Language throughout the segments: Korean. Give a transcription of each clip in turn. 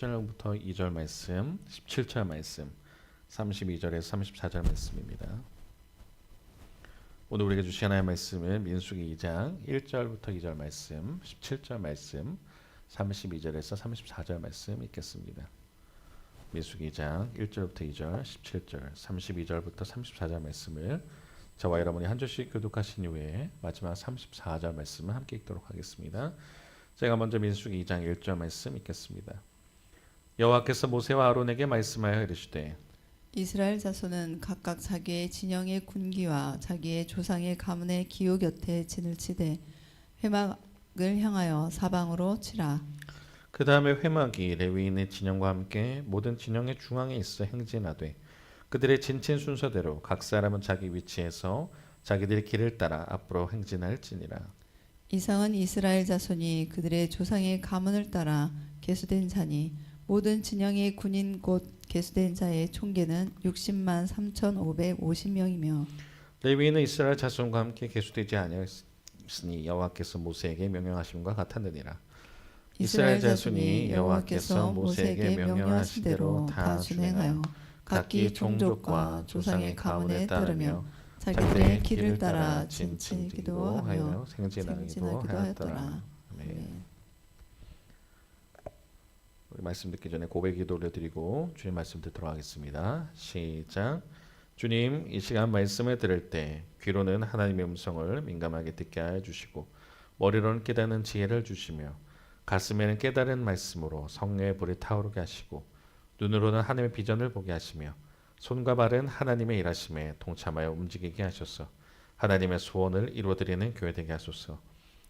1절부터 2절 말씀, 17절 말씀, 32절에서 34절 말씀입니다. 오늘 우리에게 주신 하나님의 말씀은 민수기 2장 1절부터 2절 말씀, 17절 말씀, 32절에서 34절 말씀 읽겠습니다. 민수기 2장 1절부터 2절, 17절, 32절부터 34절 말씀을 저와 여러분이 한 절씩 교독하신 이후에 마지막 34절 말씀을 함께 읽도록 하겠습니다. 제가 먼저 민수기 2장 1절 말씀 읽겠습니다. 여호와께서 모세와 아론에게 말씀하여 이르시되 이스라엘 자손은 각각 자기의 진영의 군기와 자기의 조상의 가문의 기호 곁에 진을 치되 회막을 향하여 사방으로 치라. 그 다음에 회막이 레위인의 진영과 함께 모든 진영의 중앙에 있어 행진하되 그들의 진친 순서대로 각 사람은 자기 위치에서 자기들 길을 따라 앞으로 행진할지니라. 이상은 이스라엘 자손이 그들의 조상의 가문을 따라 계수된 자니 모든 진영의 군인 곧 계수된 자의 총계는 60만 3,550명이며 레위인은 이스라엘 자손과 함께 계수되지 아니하였으니 여호와께서 모세에게 명령하심과 같았느니라. 이스라엘 자손이 여호와께서 모세에게 명령하신 대로 다 준행하여 각기 종족과 조상의 가문에 따르며 자기들의 길을 따라 진치기도 하여 행진하기도 하였더라. 아멘. 우리 말씀 듣기 전에 고백 기도를 드리고 주님 말씀 듣도록 하겠습니다. 시작. 주님, 이 시간 말씀을 들을 때 귀로는 하나님의 음성을 민감하게 듣게 하여 주시고 머리로는 깨닫는 지혜를 주시며 가슴에는 깨달은 말씀으로 성령의 불이 타오르게 하시고 눈으로는 하나님의 비전을 보게 하시며 손과 발은 하나님의 일하심에 동참하여 움직이게 하셔서 하나님의 소원을 이루어드리는 교회 되게 하소서.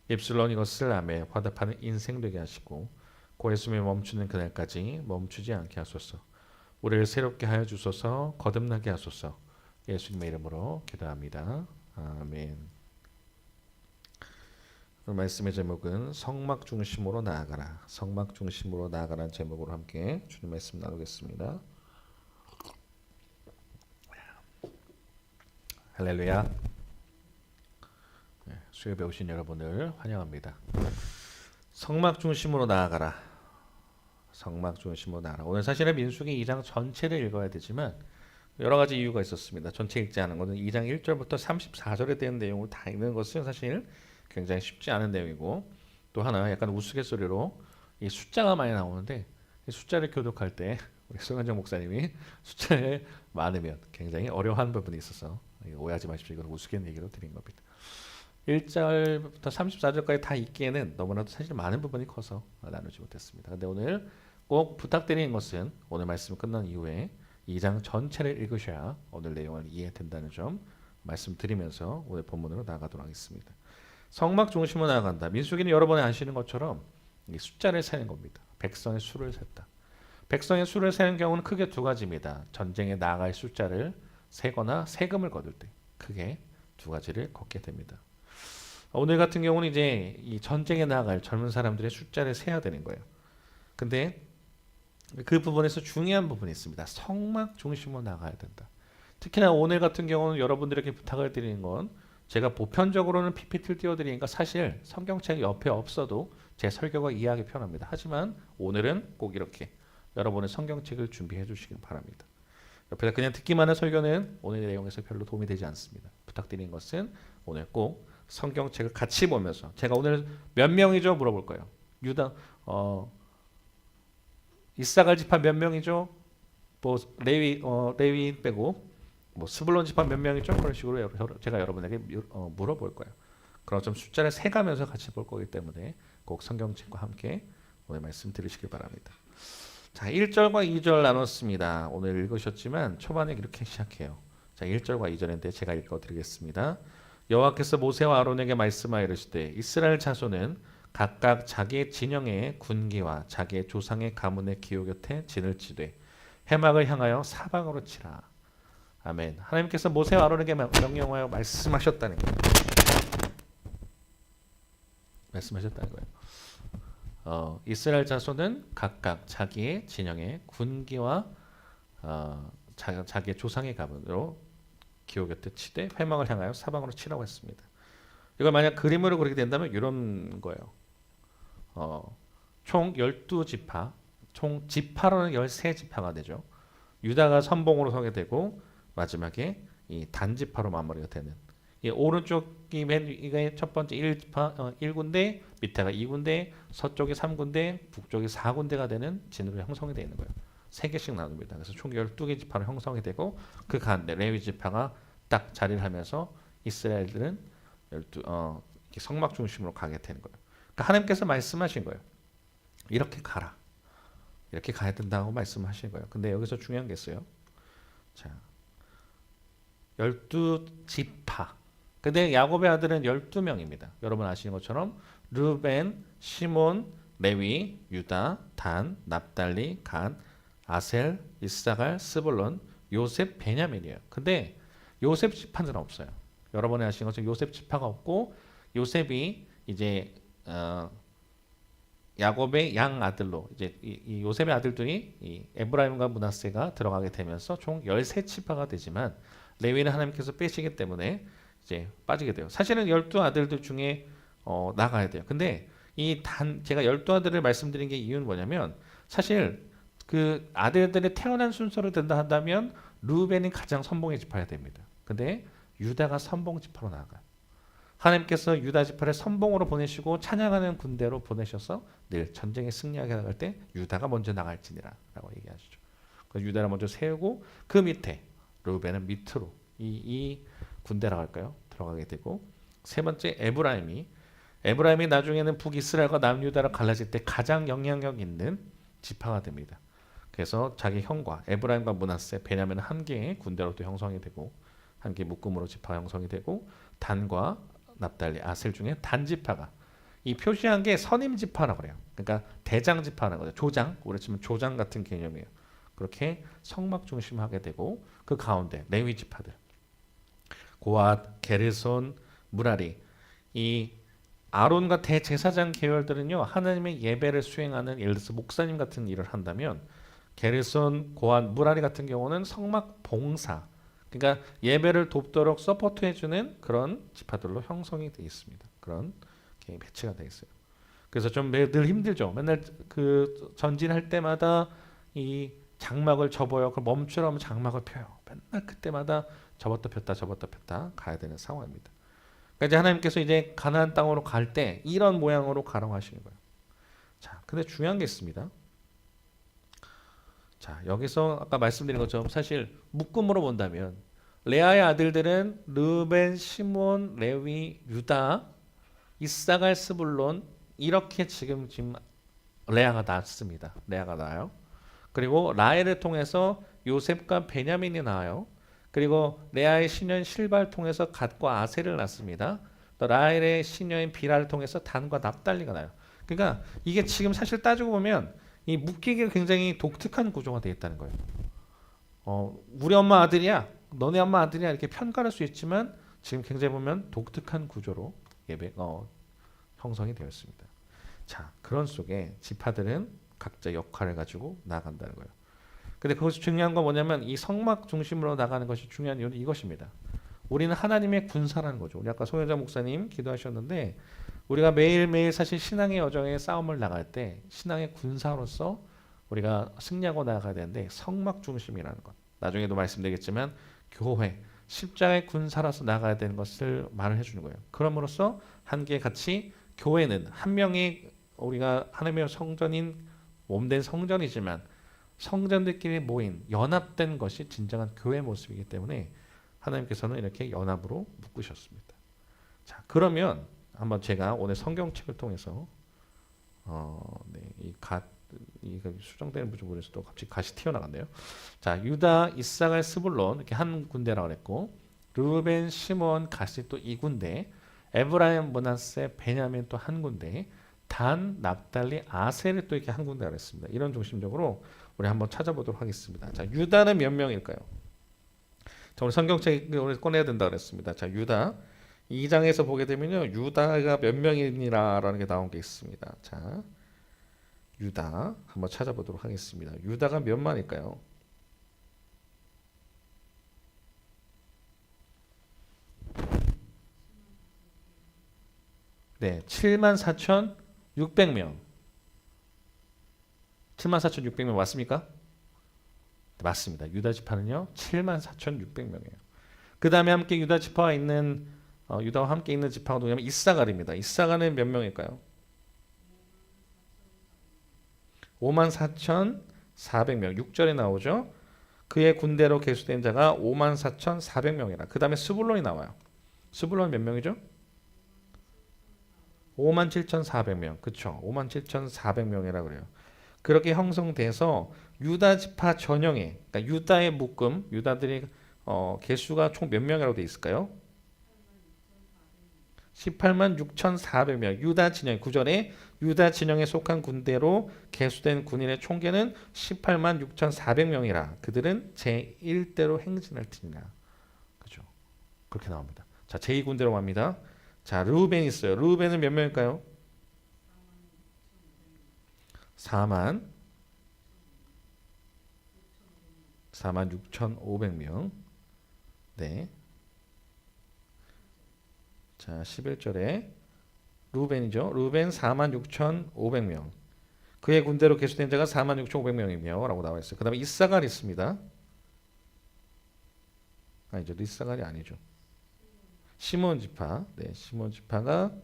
입술로 이것을 아멘 화답하는 인생 되게 하시고 고의 숨이 멈추는 그날까지 멈추지 않게 하소서. 우리를 새롭게 하여 주소서. 거듭나게 하소서. 예수님의 이름으로 기도합니다. 아멘. 오늘 말씀의 제목은 성막 중심으로 나아가라. 성막 중심으로 나아가라는 제목으로 함께 주님 말씀 나누겠습니다. 할렐루야. 수요일에 오신 여러분을 환영합니다. 성막 중심으로 나아가라. 성막 중심으로 나아가라. 오늘 사실은 민수기 2장 전체를 읽어야 되지만 여러 가지 이유가 있었습니다. 전체 읽지 않은 것은 2장 1절부터 34절에 대한 내용을 다 읽는 것은 사실 굉장히 쉽지 않은 내용이고 또 하나 약간 우스갯소리로 이 숫자가 많이 나오는데 이 숫자를 교독할 때 우리 송현정 목사님이 숫자에 많으면 굉장히 어려워하는 부분이 있어서 오해하지 마십시오. 이건 우스갯 얘기로 드린 겁니다. 1절부터 34절까지 다 읽기에는 너무나도 사실 많은 부분이 커서 나누지 못했습니다. 근데 오늘 꼭 부탁드리는 것은 오늘 말씀 끝난 이후에 2장 전체를 읽으셔야 오늘 내용을 이해된다는 점 말씀드리면서 오늘 본문으로 나아가도록 하겠습니다. 성막 중심으로 나아간다. 민수기는 여러 번에 아시는 것처럼 이 숫자를 세는 겁니다. 백성의 수를 셌다. 백성의 수를 세는 경우는 크게 두 가지입니다. 전쟁에 나아갈 숫자를 세거나 세금을 거둘 때 크게 두 가지를 걷게 됩니다. 오늘 같은 경우는 이제 이 전쟁에 나아갈 젊은 사람들의 숫자를 세야 되는 거예요. 근데 그 부분에서 중요한 부분이 있습니다. 성막 중심으로 나가야 된다. 특히나 오늘 같은 경우는 여러분들에게 부탁을 드리는 건 제가 보편적으로는 PPT를 띄워드리니까 사실 성경책이 옆에 없어도 제 설교가 이해하기 편합니다. 하지만 오늘은 꼭 이렇게 여러분의 성경책을 준비해 주시길 바랍니다. 옆에서 그냥 듣기만 한 설교는 오늘의 내용에서 별로 도움이 되지 않습니다. 부탁드리는 것은 오늘 꼭 성경책을 같이 보면서 제가 오늘 몇 명이죠? 물어볼 거예요. 유다 이사갈 지파 몇 명이죠? 뭐 레위 빼고 뭐 스불론 지파 몇 명이죠? 그런 식으로 제가 여러분에게 물어볼 거예요. 그럼 좀 숫자를 세가면서 같이 볼 거기 때문에 꼭 성경책과 함께 오늘 말씀 들으시길 바랍니다. 자, 1절과 2절 나눴습니다. 오늘 읽으셨지만 초반에 이렇게 시작해요. 자, 1절과 2절인데 제가 읽어드리겠습니다. 여호와께서 모세와 아론에게 말씀하여 이르시되 이스라엘 자손은 각각 자기의 진영의 군기와 자기의 조상의 가문의 기호 곁에 진을 치되 회막을 향하여 사방으로 치라. 아멘. 하나님께서 모세와 아론에게 명령하여 말씀하셨다는 거예요. 말씀하셨다는 거예요. 이스라엘 자손은 각각 자기의 진영의 군기와 자기의 조상의 가문으로 기호 곁에 치되 회막을 향하여 사방으로 치라고 했습니다. 이걸 만약 그림으로 그리게 된다면 이런 거예요. 총 12지파 총 지파로는 13지파가 되죠. 유다가 선봉으로 서게 되고 마지막에 이 단지파로 마무리가 되는. 이 오른쪽이 이게 첫 번째 1지파 1군데, 밑에가 2군데, 서쪽이 3군데, 북쪽이 4군데가 되는 진으로 형성이 되어 있는 거예요. 3개씩 나눕니다. 그래서 총 12개 지파로 형성이 되고 그 가운데 레위 지파가 딱 자리를 하면서 이스라엘들은 이렇게 성막 중심으로 가게 되는 거예요. 그러니까 하나님께서 말씀하신 거예요. 이렇게 가라. 이렇게 가야 된다고 말씀하신 거예요. 근데 여기서 중요한 게 있어요. 자, 12지파. 근데 야곱의 아들은 12명입니다. 여러분 아시는 것처럼 르벤, 시몬, 레위, 유다, 단, 납달리, 간, 아셀, 이사갈, 스불론, 요셉, 베냐민이에요. 근데 요셉 지파는 없어요. 여러분이 아시는 것처럼 요셉 지파가 없고 요셉이 이제 야곱의 양 아들로 이제 이 요셉의 아들들이 이 에브라임과 므낫세가 들어가게 되면서 총 13지파가 되지만 레위는 하나님께서 빼시기 때문에 이제 빠지게 돼요. 사실은 12아들들 중에 나가야 돼요. 근데 제가 12아들을 말씀드린 게 이유는 뭐냐면 사실 그 아들들의 태어난 순서를 든다 한다면 루벤이 가장 선봉의 지파가 됩니다. 근데 유다가 선봉 지파로 나아가요. 하나님께서 유다 지파를 선봉으로 보내시고 찬양하는 군대로 보내셔서 늘 전쟁에 승리하게 나갈 때 유다가 먼저 나갈지니라 라고 얘기하시죠. 그래서 유다를 먼저 세우고 그 밑에 루벤은 밑으로 이 군대라고 할까요? 들어가게 되고 세 번째 에브라임이 나중에는 북이스라엘과 남유다로 갈라질 때 가장 영향력 있는 지파가 됩니다. 그래서 자기 형과 에브라임과 므낫세, 베냐민은 한 개의 군대로 또 형성이 되고 한 개의 묶음으로 지파 형성이 되고 단과 납달리, 아셀 중에 단지파가 이 표시한 게 선임 지파라고 그래요. 그러니까 대장 지파라는 거죠. 조장, 우리 치면 조장 같은 개념이에요. 그렇게 성막 중심하게 되고 그 가운데 레위 지파들, 고앗, 게르손, 무라리, 이 아론과 대제사장 계열들은요 하나님의 예배를 수행하는 예를 들어서 목사님 같은 일을 한다면 게르손, 고앗, 무라리 같은 경우는 성막 봉사, 그러니까 예배를 돕도록 서포트해주는 그런 지파들로 형성이 되어 있습니다. 그런 배치가 되어 있어요. 그래서 좀 늘 힘들죠. 맨날 그 전진할 때마다 이 장막을 접어요. 그럼 멈추라면 장막을 펴요. 맨날 그때마다 접었다 폈다 가야 되는 상황입니다. 그러니까 이제 하나님께서 이제 가나안 땅으로 갈 때 이런 모양으로 가라고 하시는 거예요. 자, 근데 중요한 게 있습니다. 자, 여기서 아까 말씀드린 것처럼 사실 묶음으로 본다면 레아의 아들들은 르벤, 시몬, 레위, 유다, 이사갈, 스불론 이렇게 지금 레아가 낳습니다. 레아가 나요. 그리고 라헬을 통해서 요셉과 베냐민이 나와요. 그리고 레아의 시녀인 실바를 통해서 갓과 아셀을 낳습니다. 또 라헬의 시녀인 비라를 통해서 단과 납달리가 나요. 그러니까 이게 지금 사실 따지고 보면 이 묶이기가 굉장히 독특한 구조가 되어 있다는 거예요. 우리 엄마 아들이야, 너네 엄마 아들이야 이렇게 편가를 수 있지만 지금 굉장히 보면 독특한 구조로 형성이 되어 있습니다. 자, 그런 속에 지파들은 각자 역할을 가지고 나아간다는 거예요. 근데 거기서 중요한 건 뭐냐면 이 성막 중심으로 나가는 것이 중요한 이유는 이것입니다. 우리는 하나님의 군사라는 거죠. 우리 아까 송혜자 목사님 기도하셨는데 우리가 매일매일 사실 신앙의 여정에 싸움을 나갈 때 신앙의 군사로서 우리가 승리하고 나아가야 되는데 성막 중심이라는 것. 나중에도 말씀드리겠지만 교회, 십자가의 군사로서 나가야 되는 것을 말을 해주는 거예요. 그럼으로써 함께 같이 교회는 한 명의 우리가 하나님의 성전인 몸된 성전이지만 성전들끼리 모인 연합된 것이 진정한 교회 모습이기 때문에 하나님께서는 이렇게 연합으로 묶으셨습니다. 자, 그러면 한번 제가 오늘 성경책을 통해서 이 수정되는 부분에서도 갑자기 갓이 튀어나갔네요. 자, 유다, 이사갈, 스불론 이렇게 한 군데라고 그랬고 르벤, 시몬, 갓이 또 2군데, 에브라임, 므낫세, 베냐민 또 한 군데, 단, 납달리, 아셀이 또 이렇게 한 군데가 그랬습니다. 이런 중심적으로 우리 한번 찾아보도록 하겠습니다. 자, 유다는 몇 명일까요? 자, 오늘 성경책을 꺼내야 된다 그랬습니다. 자, 유다 2장에서 보게 되면요, 유다가 몇 명이니라라는 게 나온 게 있습니다. 자, 유다 한번 찾아보도록 하겠습니다. 유다가 몇 만일까요? 네, 74,600명. 74,600명 맞습니까? 네, 맞습니다. 유다 지파는요 74,600명이에요. 그 다음에 함께 유다 지파와 있는 유다와 함께 있는 지파가 누구냐면 이사갈입니다. 이사갈은 몇 명일까요? 54,400명. 6절에 나오죠. 그의 군대로 계수된 자가 54,400명이라. 그 다음에 스불론이 나와요. 스불론 몇 명이죠? 57,400명. 그쵸? 57,400명이라 그래요. 그렇게 형성돼서 유다 지파 전형에, 그러니까 유다의 묶음, 유다들이 개수가 총 몇 명이라고 돼 있을까요? 186,400명. 유다 진영 9절에 유다 진영에 속한 군대로 개수된 군인의 총계는 186,400명이라. 그들은 제1대로 행진할지니라. 그죠? 그렇게 나옵니다. 자, 제2군대로 갑니다. 자, 르우벤 있어요. 르우벤은 몇 명일까요? 46,500명. 네. 자, 11절에 루벤이죠. 루벤 46,500명. 그의 군대로 계수된 자가 46,500명이며 라고 나와 있어요. 그 다음에 이사갈 있습니다. 아니죠. 이사갈이 아니죠. 시몬 지파. 네, 시몬 지파가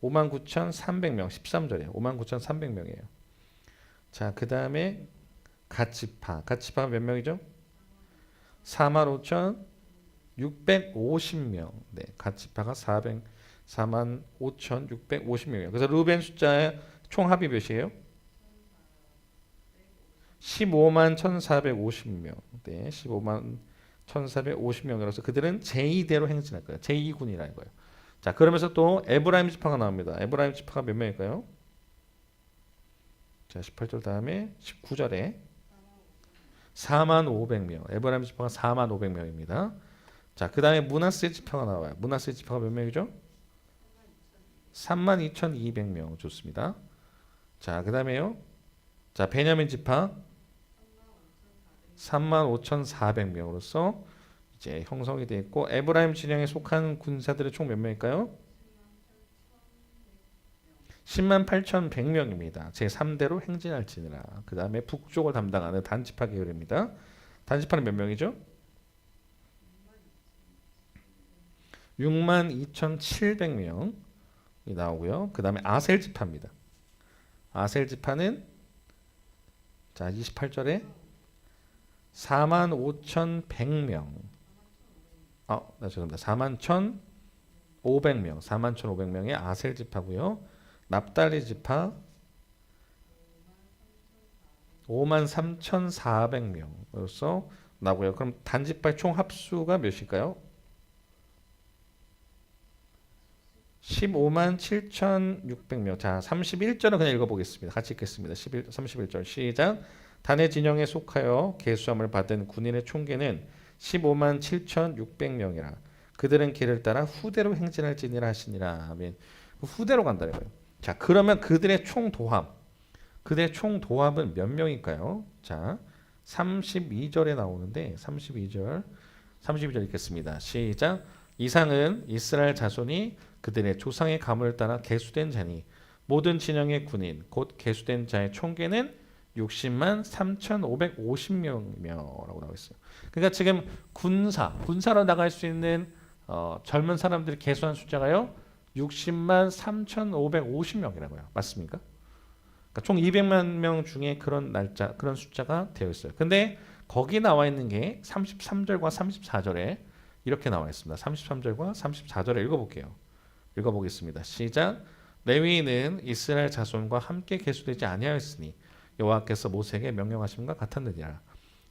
59,300명. 13절에 59,300명이에요. 자, 그 다음에 갓 지파. 갓 지파가 몇 명이죠? 45,650명. 네, 갓 지파가 45,650명이에요. 그래서 루벤 숫자의 총합이 몇이에요? 15만 1,450명. 네, 15만 1,450명이라서 그들은 제2대로 행진할 거예요. 제2군이라는 거예요. 자, 그러면서 또 에브라임 지파가 나옵니다. 에브라임 지파가 몇 명일까요? 자, 18절 다음에 19절에 4만 500명. 에브라임 지파가 4만 500명입니다. 자, 그 다음에 므낫세 지파가 나와요. 므낫세 지파가 몇 명이죠? 32,200명. 좋습니다. 자, 그 다음에요. 자, 베냐민 지파 35,400명으로서 이제 형성이 되어 있고, 에브라임 진영에 속한 군사들의 총 몇 명일까요? 108,100명입니다. 제3대로 행진할지니라. 그 다음에 북쪽을 담당하는 단지파 계열입니다. 단지파는 몇 명이죠? 62,700명이 나오고요. 그 다음에 아셀 지파입니다. 아셀 지파는 자 28절에 45,100명. 죄송합니다. 41,500명. 41,500명의 아셀 지파고요. 납달리 지파 53,400명으로서 나고요. 그럼 단지파의 총 합수가 몇일까요? 157,600명. 자, 31절은 그냥 읽어보겠습니다. 같이 읽겠습니다. 31절 시작. 단의 진영에 속하여 계수함을 받은 군인의 총계는 157,600명이라. 그들은 길을 따라 후대로 행진할지니라 하시니라. 아멘. 후대로 간다는 거예요. 자, 그러면 그들의 총도합. 그들의 총도합은 몇 명일까요? 자, 32절에 나오는데 32절 읽겠습니다. 시작. 이상은 이스라엘 자손이 그들의 조상의 가문을 따라 계수된 자니 모든 진영의 군인 곧 계수된 자의 총계는 60만 3,550명이며라고 나와 있어요. 그러니까 지금 군사로 나갈 수 있는 젊은 사람들이 계수한 숫자가요 60만 3,550명이라고요. 맞습니까? 그러니까 총 200만 명 중에 그런 그런 숫자가 되어 있어요. 근데 거기 나와 있는 게 33절과 34절에 이렇게 나와 있습니다. 33절과 34절에 읽어보겠습니다. 시작. 레위인은 이스라엘 자손과 함께 계수되지 아니하였으니 여호와께서 모세에게 명령하심과 같았느니라.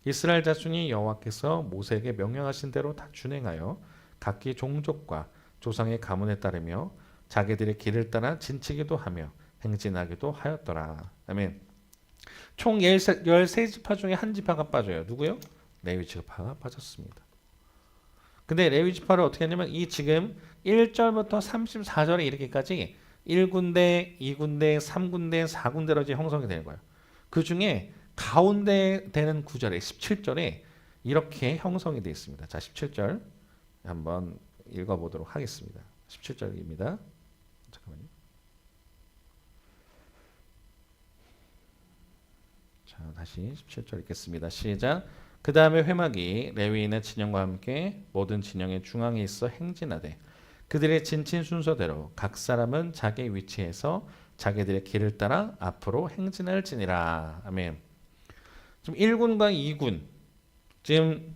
이스라엘 자손이 여호와께서 모세에게 명령하신 대로 다 준행하여 각기 종족과 조상의 가문에 따르며 자기들의 길을 따라 진치기도 하며 행진하기도 하였더라. 아멘. 총 13지파 중에 한 지파가 빠져요. 누구요? 레위 지파가 빠졌습니다. 근데 레위 지파를 어떻게 하냐면 이 지금 1절부터 34절에 이르기까지 1군대, 2군대, 3군대, 4군대로 이제 형성이 되는 거예요. 그 중에 가운데 되는 구절에 17절에 이렇게 형성이 되어 있습니다. 자, 17절 한번 읽어보도록 하겠습니다. 17절입니다. 잠깐만요. 다시 17절 읽겠습니다. 시작. 그 다음에 회막이 레위인의 진영과 함께 모든 진영의 중앙에 있어 행진하되 그들의 진친 순서대로 각 사람은 자기 위치에서 자기들의 길을 따라 앞으로 행진할지니라. 아멘. 지금 1군과 2군 지금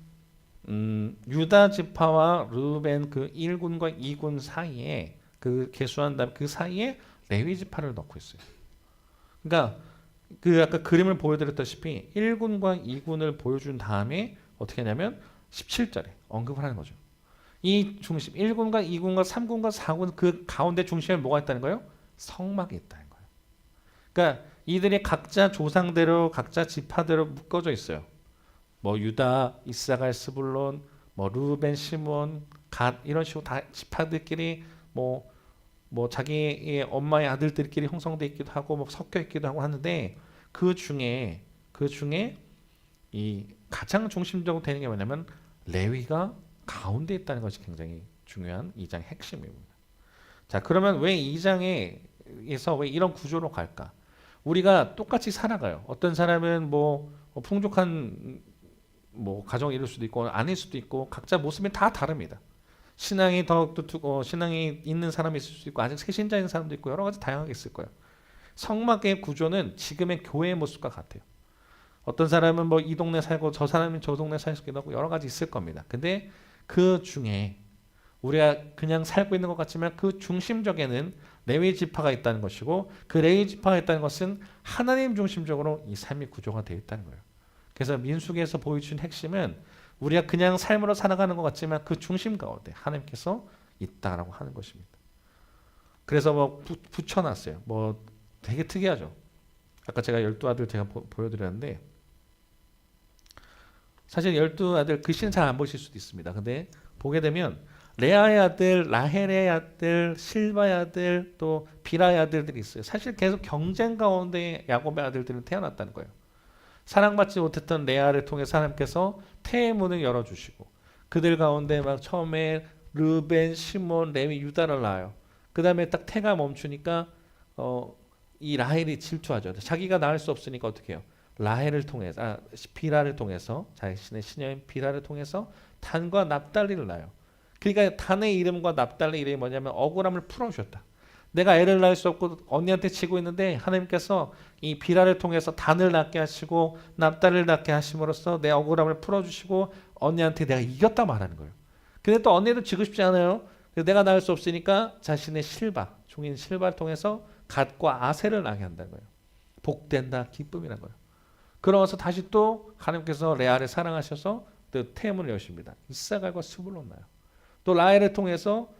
유다 지파와 르우벤 그 1군과 2군 사이에 그 계수한 다음 그 사이에 레위 지파를 넣고 있어요. 그러니까 그 아까 그림을 보여드렸다시피 1군과 2군을 보여준 다음에 어떻게 하냐면 17절에 언급을 하는 거죠. 이 중심 1군과 2군과 3군과 4군 그 가운데 중심에 뭐가 있다는 거예요? 성막이 있다는 거예요. 그러니까 이들이 각자 조상대로 각자 지파대로 묶어져 있어요. 뭐 유다, 이사갈, 스불론, 뭐 르우벤, 시므온, 갓 이런 식으로 다 지파들끼리 뭐 자기의 엄마의 아들들끼리 형성돼 있기도 하고 뭐 섞여 있기도 하고 하는데 그 중에 이 가장 중심적으로 되는 게 뭐냐면 레위가 가운데 있다는 것이 굉장히 중요한 2장의 핵심입니다. 자, 그러면 왜 2장에서 왜 이런 구조로 갈까? 우리가 똑같이 살아가요. 어떤 사람은 뭐 풍족한 뭐 가정을 이룰 수도 있고 아닐 수도 있고 각자 모습이 다 다릅니다. 신앙이 신앙이 있는 사람이 있을 수도 있고 아직 새신자인 사람도 있고 여러 가지 다양하게 있을 거예요. 성막의 구조는 지금의 교회의 모습과 같아요. 어떤 사람은 뭐 이 동네 살고 저 사람은 저 동네 살기도 하고 여러 가지 있을 겁니다. 근데 그 중에 우리가 그냥 살고 있는 것 같지만 그 중심적에는 레위 지파가 있다는 것이고 그 레위 지파가 있다는 것은 하나님 중심적으로 이 삶이 구조가 되어 있다는 거예요. 그래서 민수기에서 보여준 핵심은 우리가 그냥 삶으로 살아가는 것 같지만 그 중심 가운데 하나님께서 있다라고 하는 것입니다. 그래서 뭐 붙여놨어요. 뭐 되게 특이하죠. 아까 제가 12아들 제가 보여드렸는데 사실 12아들 글씨는 잘 안 보실 수도 있습니다. 근데 보게 되면 레아의 아들, 라헬의 아들, 실바의 아들, 또 비라의 아들들이 있어요. 사실 계속 경쟁 가운데 야곱의 아들들은 태어났다는 거예요. 사랑받지 못했던 레아를 통해서 하나님께서 태의 문을 열어주시고 그들 가운데 막 처음에 르벤, 시몬, 레위, 유다를 낳아요. 그 다음에 딱 태가 멈추니까 이 라헬이 질투하죠. 자기가 낳을 수 없으니까 어떻게 해요? 라헬을 통해서 비라를 통해서 자신의 시녀인 비라를 통해서 단과 납달리를 낳아요. 그러니까 단의 이름과 납달리 이름이 뭐냐면 억울함을 풀어주셨다. 내가 애를 낳을 수 없고 언니한테 치고 있는데 하나님께서 이 비라를 통해서 단을 낳게 하시고 납달리를 낳게 하심으로써 내 억울함을 풀어주시고 언니한테 내가 이겼다 말하는 거예요. 근데 또 언니도 지고 싶지 않아요. 내가 낳을 수 없으니까 자신의 실바, 종인 실바를 통해서 갓과 아셀을 낳게 한다는 거예요. 복된다, 기쁨이라는 거예요. 그러면서 다시 또 하나님께서 레아를 사랑하셔서 또 태문을 여십니다. 이사갈과 스불론 낳아요. 또 라헬을 통해서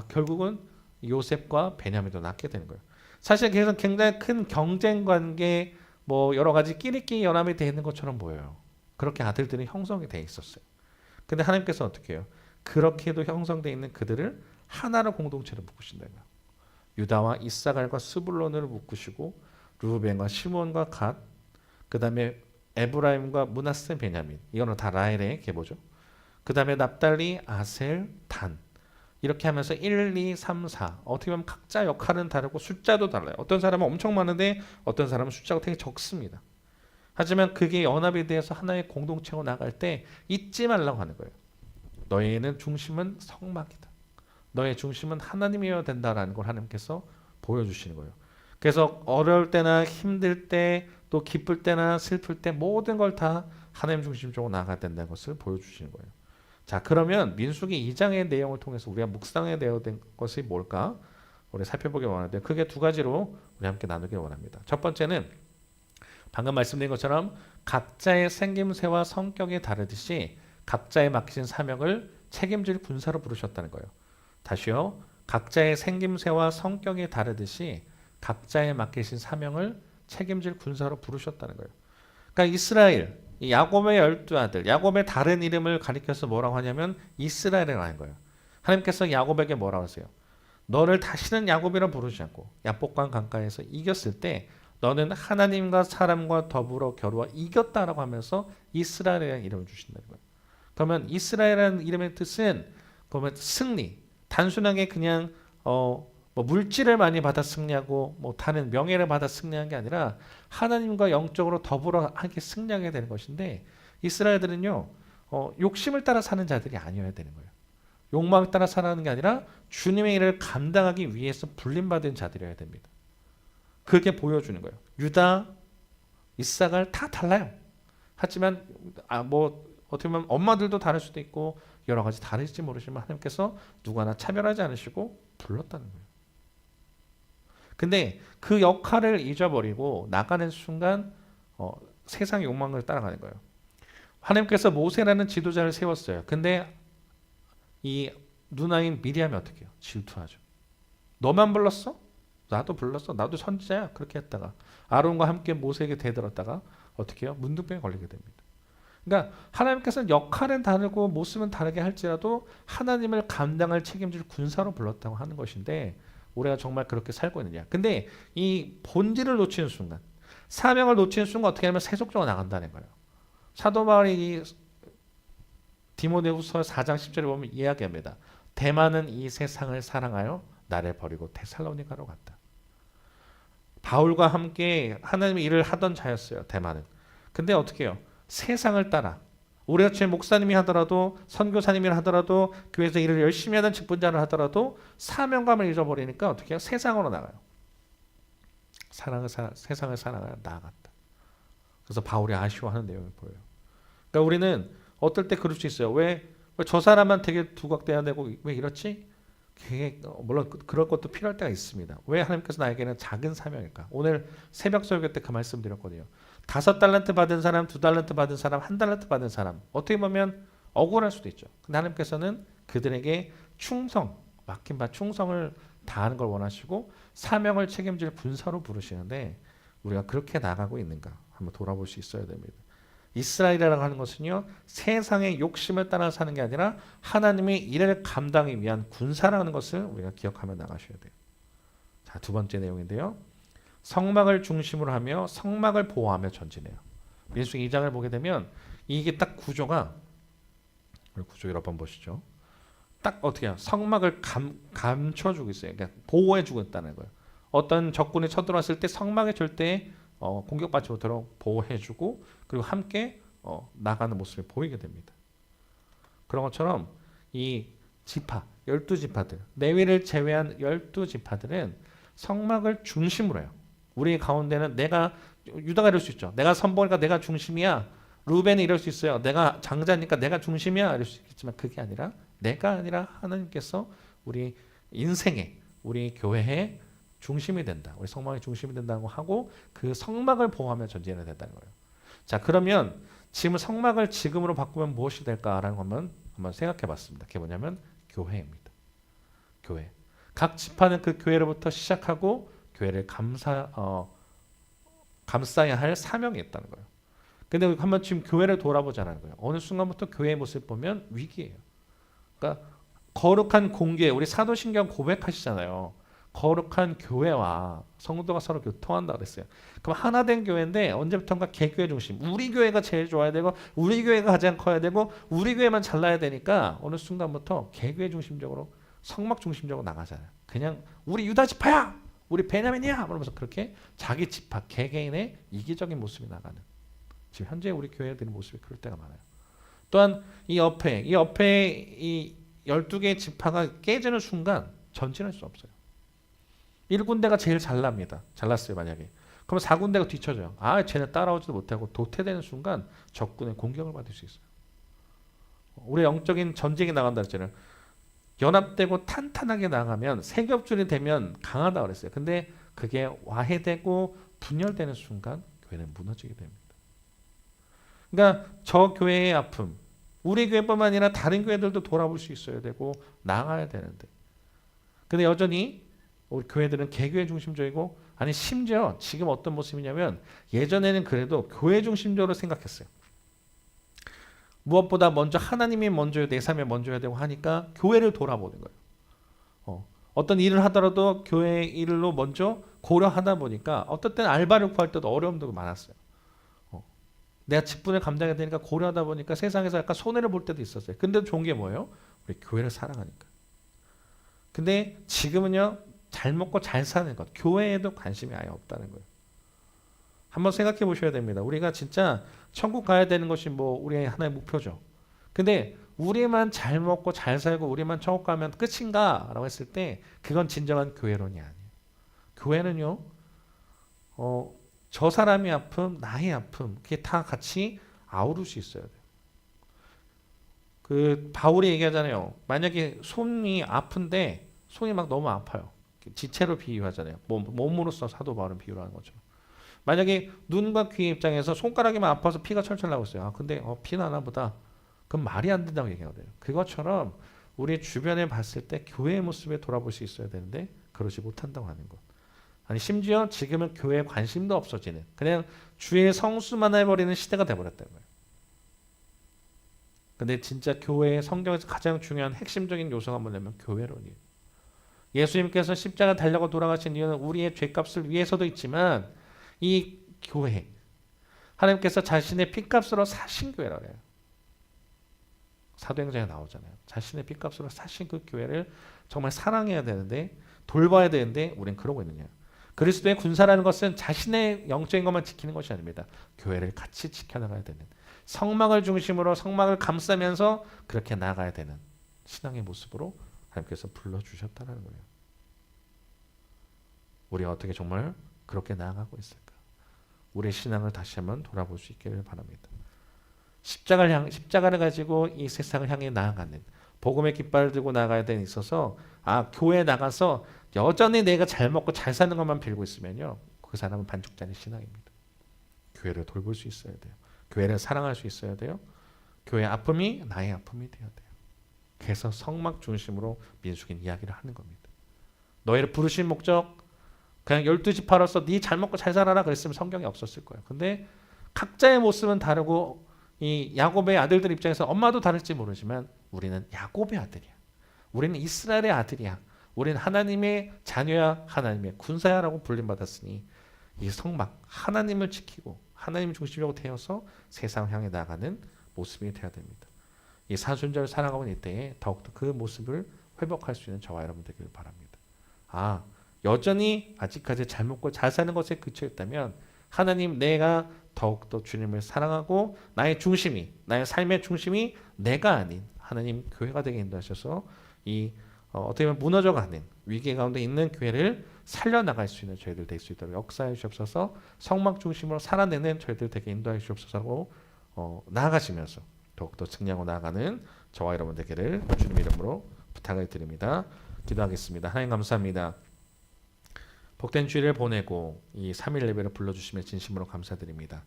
결국은 요셉과 베냐민도 낳게 되는 거예요. 사실 그래서 굉장히 큰 경쟁 관계 뭐 여러 가지 끼리끼리 연합이 되어 있는 것처럼 보여요. 그렇게 아들들이 형성이 되어 있었어요. 근데 하나님께서 어떻게 해요? 그렇게도 형성되어 있는 그들을 하나로 공동체로 묶으신다는 거예요. 유다와 이사갈과 스불론을 묶으시고 르우벤과 시몬과 갓, 그 다음에 에브라임과 므낫세, 베냐민, 이거는 다 라헬의 계보죠. 그 다음에 납달리, 아셀, 단, 이렇게 하면서 1, 2, 3, 4 어떻게 보면 각자 역할은 다르고 숫자도 달라요. 어떤 사람은 엄청 많은데 어떤 사람은 숫자가 되게 적습니다. 하지만 그게 연합에 대해서 하나의 공동체로 나갈 때 잊지 말라고 하는 거예요. 너희는 중심은 성막이다. 너의 중심은 하나님이어야 된다라는 걸 하나님께서 보여주시는 거예요. 그래서 어려울 때나 힘들 때 또 기쁠 때나 슬플 때 모든 걸 다 하나님 중심적으로 나아가야 된다는 것을 보여주시는 거예요. 자, 그러면 민수기 2장의 내용을 통해서 우리가 묵상해야 된 것이 뭘까? 우리 살펴보기 원하는데 크게 두 가지로 우리 함께 나누길 원합니다. 첫 번째는 방금 말씀드린 것처럼 각자의 생김새와 성격이 다르듯이 각자의 맡기신 사명을 책임질 군사로 부르셨다는 거예요. 다시요. 각자의 생김새와 성격이 다르듯이 각자의 맡기신 사명을 책임질 군사로 부르셨다는 거예요. 그러니까 이스라엘, 야곱의 12아들, 야곱의 다른 이름을 가리켜서 뭐라고 하냐면 이스라엘이라는 거예요. 하나님께서 야곱에게 뭐라고 하세요? 너를 다시는 야곱이라 부르지 않고 야복강 강가에서 이겼을 때 너는 하나님과 사람과 더불어 겨루어 이겼다라고 하면서 이스라엘이라는 이름을 주신다는 거예요. 그러면 이스라엘이라는 이름의 뜻은 보면 승리, 단순하게 그냥 뭐 물질을 많이 받아 승리하고 뭐 다른 명예를 받아 승리한 게 아니라 하나님과 영적으로 더불어 함께 승리하게 되는 것인데 이스라엘들은요 욕심을 따라 사는 자들이 아니어야 되는 거예요. 욕망을 따라 살아가는 게 아니라 주님의 일을 감당하기 위해서 불림받은 자들이어야 됩니다. 그렇게 보여주는 거예요. 유다, 이삭을 다 달라요. 하지만 뭐 어떻게 보면 엄마들도 다를 수도 있고 여러 가지 다를지 모르지만 하나님께서 누구 하나 차별하지 않으시고 불렀다는 거예요. 근데 그 역할을 잊어버리고 나가는 순간 세상의 욕망을 따라가는 거예요. 하나님께서 모세라는 지도자를 세웠어요. 근데 이 누나인 미리암이 어떻게 해요? 질투하죠. 너만 불렀어? 나도 불렀어. 나도 선지자야. 그렇게 했다가 아론과 함께 모세에게 대들었다가 어떻게 해요? 문둥병에 걸리게 됩니다. 그러니까 하나님께서는 역할은 다르고 모습은 다르게 할지라도 하나님을 감당할 책임질 군사로 불렀다고 하는 것인데 우리가 정말 그렇게 살고 있느냐. 근데 이 본질을 놓치는 순간 사명을 놓치는 순간 어떻게 하면 세속적으로 나간다는 거예요. 사도 바울이 디모데후서 4장 10절에 보면 이야기합니다. 대만은 이 세상을 사랑하여 나를 버리고 데살로니가로 갔다. 바울과 함께 하나님의 일을 하던 자였어요. 대만은. 근데 어떻게 해요? 세상을 따라 우리같이 목사님이 하더라도 선교사님이 하더라도 교회에서 일을 열심히 하던 직분자를 하더라도 사명감을 잊어버리니까 어떻게 해요? 세상으로 나가요. 세상을 사랑하여 나아갔다. 그래서 바울이 아쉬워하는 내용을 보여요. 그러니까 우리는 어떨 때 그럴 수 있어요. 왜 저 사람만 되게 두각돼야 되고 왜 이렇지? 물론 그럴 것도 필요할 때가 있습니다. 왜 하나님께서 나에게는 작은 사명일까? 오늘 새벽 설교 때 그 말씀 드렸거든요. 5달란트 받은 사람, 2달란트 받은 사람, 1달란트 받은 사람 어떻게 보면 억울할 수도 있죠. 근데 하나님께서는 그들에게 맡긴 바 충성을 다하는 걸 원하시고 사명을 책임질 군사로 부르시는데 우리가 그렇게 나가고 있는가 한번 돌아볼 수 있어야 됩니다. 이스라엘이라고 하는 것은요 세상의 욕심을 따라 사는 게 아니라 하나님의 일을 감당하기 위한 군사라는 것을 우리가 기억하며 나가셔야 돼요. 자, 두 번째 내용인데요. 성막을 중심으로 하며 성막을 보호하며 전진해요. 민수기 2장을 보게 되면 이게 딱 구조 여러 번 보시죠. 딱 어떻게 해요? 성막을 감춰주고 있어요. 그러니까 보호해주고 있다는 거예요. 어떤 적군이 쳐들어왔을 때 성막에 절대 공격받지 못하도록 보호해주고 그리고 함께 나가는 모습을 보이게 됩니다. 그런 것처럼 이 지파, 12지파들, 레위를 제외한 12지파들은 성막을 중심으로 해요. 우리 가운데는 유다가 이럴 수 있죠. 내가 선봉이니까 내가 중심이야. 루벤이 이럴 수 있어요. 내가 장자니까 내가 중심이야. 이럴 수 있겠지만 그게 아니라 내가 아니라 하나님께서 우리 인생에 우리 교회의 중심이 된다. 우리 성막의 중심이 된다고 하고 그 성막을 보호하며 전진해야 된다는 거예요. 자, 그러면 지금 성막을 지금으로 바꾸면 무엇이 될까라는 것만 한번 생각해 봤습니다. 그게 뭐냐면 교회입니다. 교회. 각 지파는 그 교회로부터 시작하고 교회를 감싸야 할 사명이 있다는 거예요. 근데 한번 지금 교회를 돌아보자는 거예요. 어느 순간부터 교회의 모습을 보면 위기예요. 그러니까 거룩한 공교회, 우리 사도신경 고백하시잖아요. 거룩한 교회와 성도가 서로 교통한다 그랬어요. 그럼 하나 된 교회인데 언제부턴가 개교회 중심. 우리 교회가 제일 좋아야 되고 우리 교회가 가장 커야 되고 우리 교회만 잘나야 되니까 어느 순간부터 개교회 중심적으로 성막 중심적으로 나가잖아요. 그냥 우리 유다 지파야, 우리 베냐민이야, 그러면서 그렇게 자기 지파 개개인의 이기적인 모습이 나가는. 지금 현재 우리 교회들의 모습이 그럴 때가 많아요. 또한 이 옆에 이 12개의 지파가 깨지는 순간 전진할 수 없어요. 1군데가 제일 잘났어요 만약에. 그럼 4군데가 뒤쳐져요. 쟤는 따라오지도 못하고 도태되는 순간 적군의 공격을 받을 수 있어요. 우리 영적인 전쟁이 나간다 했잖아요. 연합되고 탄탄하게 나가면 세겹줄이 되면 강하다 그랬어요. 근데 그게 와해되고 분열되는 순간 교회는 무너지게 됩니다. 그러니까 저 교회의 아픔, 우리 교회뿐만 아니라 다른 교회들도 돌아볼 수 있어야 되고 나가야 되는데 근데 여전히 우리 교회들은 개교회 중심적이고 아니 심지어 지금 어떤 모습이냐면 예전에는 그래도 교회 중심적으로 생각했어요. 무엇보다 먼저 하나님이 먼저요, 내 삶에 먼저야 되고 하니까 교회를 돌아보는 거예요. 어떤 일을 하더라도 교회 일로 먼저 고려하다 보니까 어떤 때는 알바를 구할 때도 어려움도 많았어요. 내가 직분을 감당해야 되니까 고려하다 보니까 세상에서 약간 손해를 볼 때도 있었어요. 근데 좋은 게 뭐예요? 우리 교회를 사랑하니까. 근데 지금은요, 잘 먹고 잘 사는 것, 교회에도 관심이 아예 없다는 거예요. 한번 생각해 보셔야 됩니다. 우리가 진짜 천국 가야 되는 것이 뭐 우리의 하나의 목표죠. 근데 우리만 잘 먹고 잘 살고 우리만 천국 가면 끝인가? 라고 했을 때 그건 진정한 교회론이 아니에요. 교회는요, 저 사람이 아픔, 나의 아픔, 그게 다 같이 아우를 수 있어야 돼요. 그 바울이 얘기하잖아요. 만약에 손이 아픈데 손이 막 너무 아파요. 지체로 비유하잖아요. 몸으로서 사도 바울은 비유를 하는 것처럼. 만약에 눈과 귀 입장에서 손가락이만 아파서 피가 철철 나고 있어요. 아, 근데 피 나나 보다. 그럼 말이 안 된다고 얘기하거든요. 그것처럼 우리 주변에 봤을 때 교회의 모습에 돌아볼 수 있어야 되는데 그러지 못한다고 하는 것. 아니 심지어 지금은 교회에 관심도 없어지는 그냥 주의 성수만 해버리는 시대가 돼버렸다는 거예요. 근데 진짜 교회의 성경에서 가장 중요한 핵심적인 요소가 뭐냐면 교회론이에요. 예수님께서 십자가 달려고 돌아가신 이유는 우리의 죄값을 위해서도 있지만 이 교회 하나님께서 자신의 피값으로 사신 교회라고 해요. 사도행전에 나오잖아요. 자신의 피값으로 사신 그 교회를 정말 사랑해야 되는데 돌봐야 되는데 우리는 그러고 있느냐. 그리스도의 군사라는 것은 자신의 영적인 것만 지키는 것이 아닙니다. 교회를 같이 지켜나가야 되는 성막을 중심으로 성막을 감싸면서 그렇게 나아가야 되는 신앙의 모습으로 하나님께서 불러주셨다는 거예요. 우리가 어떻게 정말 그렇게 나아가고 있을까? 우리의 신앙을 다시 한번 돌아볼 수 있기를 바랍니다. 십자가를 가지고 이 세상을 향해 나아가는 복음의 깃발을 들고 나가야 되는 있어서 교회에 나가서 여전히 내가 잘 먹고 잘 사는 것만 빌고 있으면요. 그 사람은 반쪽짜리 신앙입니다. 교회를 돌볼 수 있어야 돼요. 교회를 사랑할 수 있어야 돼요. 교회의 아픔이 나의 아픔이 되어야 돼요. 그래서 성막 중심으로 민수기는 이야기를 하는 겁니다. 너희를 부르신 목적 그냥 12지파로서 네 잘 먹고 잘 살아라 그랬으면 성경에 없었을 거예요. 근데 각자의 모습은 다르고 이 야곱의 아들들 입장에서 엄마도 다를지 모르지만 우리는 야곱의 아들이야. 우리는 이스라엘의 아들이야. 우리는 하나님의 자녀야 하나님의 군사야라고 불림받았으니 이 성막 하나님을 지키고 하나님 중심적으로 되어서 세상 향해 나가는 모습이 되어야 됩니다. 이 사순절 살아가고 있는 때에 더욱더 그 모습을 회복할 수 있는 저와 여러분 되기를 바랍니다. 여전히 아직까지 잘 먹고 잘 사는 것에 그쳐 있다면 하나님 내가 더욱더 주님을 사랑하고 나의 중심이 나의 삶의 중심이 내가 아닌 하나님 교회가 되게 인도하셔서 이 어떻게 보면 무너져가는 위기 가운데 있는 교회를 살려나갈 수 있는 저희들 될 수 있도록 역사해 주옵소서. 성막 중심으로 살아내는 저희들 되게 인도해 주옵소서라고 나아가시면서 더욱더 승리하고 나아가는 저와 여러분 되기를 주님 이름으로 부탁을 드립니다. 기도하겠습니다. 하나님 감사합니다. 복된 주일을 보내고 이 3일 예배를 불러주시며 진심으로 감사드립니다.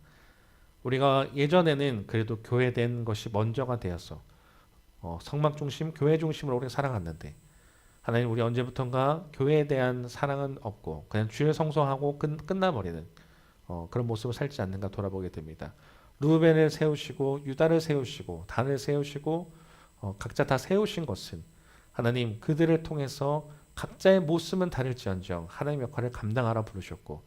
우리가 예전에는 그래도 교회된 것이 먼저가 되어서 성막 중심, 교회 중심으로 우리가 살아갔는데 하나님 우리 언제부턴가 교회에 대한 사랑은 없고 그냥 주일 성소하고 끝나버리는 그런 모습을 살지 않는가 돌아보게 됩니다. 루벤을 세우시고 유다를 세우시고 단을 세우시고 각자 다 세우신 것은 하나님 그들을 통해서 각자의 모습은 다를지언정 하나님 역할을 감당하라 부르셨고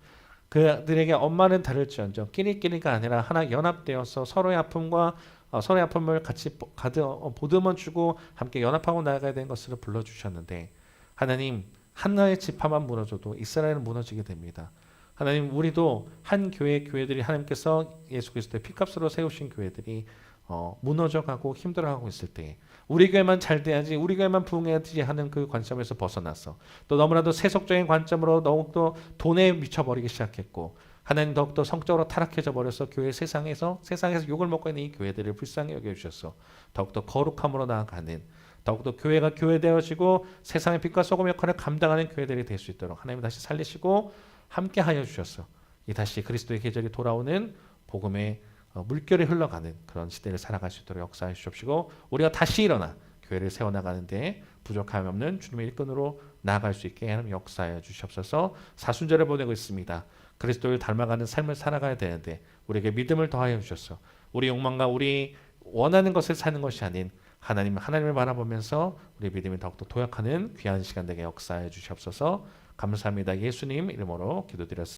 그들에게 엄마는 다를지언정 끼리끼리가 아니라 하나 연합되어서 서로의 아픔과 서로의 아픔을 같이 보듬어 주고 함께 연합하고 나아가야 되는 것을 불러주셨는데 하나님 하나의 지파만 무너져도 이스라엘은 무너지게 됩니다. 하나님 우리도 한 교회들이 하나님께서 예수 그리스도의 피값으로 세우신 교회들이 무너져가고 힘들어하고 있을 때 우리 교회만 잘 돼야지 우리 교회만 부흥해야지 하는 그 관점에서 벗어나서 또 너무나도 세속적인 관점으로 더욱더 돈에 미쳐버리기 시작했고 하나님 더욱더 성적으로 타락해져 버려서 교회 세상에서 욕을 먹고 있는 이 교회들을 불쌍히 여겨주셔서 더욱더 거룩함으로 나아가는 더욱더 교회가 교회되어지고 세상의 빛과 소금 역할을 감당하는 교회들이 될 수 있도록 하나님 다시 살리시고 함께 하여 주셔서 이 다시 그리스도의 계절이 돌아오는 복음의 물결이 흘러가는 그런 시대를 살아갈 수 있도록 역사해 주십시고 우리가 다시 일어나 교회를 세워나가는데 부족함이 없는 주님의 일꾼으로 나아갈 수 있게 하나님 역사해 주시옵소서. 사순절을 보내고 있습니다. 그리스도를 닮아가는 삶을 살아가야 되는데 우리에게 믿음을 더하여 주셔서 우리 욕망과 우리 원하는 것을 사는 것이 아닌 하나님을 바라보면서 우리 믿음이 더욱더 도약하는 귀한 시간 되게 역사해 주시옵소서. 감사합니다. 예수님 이름으로 기도드렸습니다.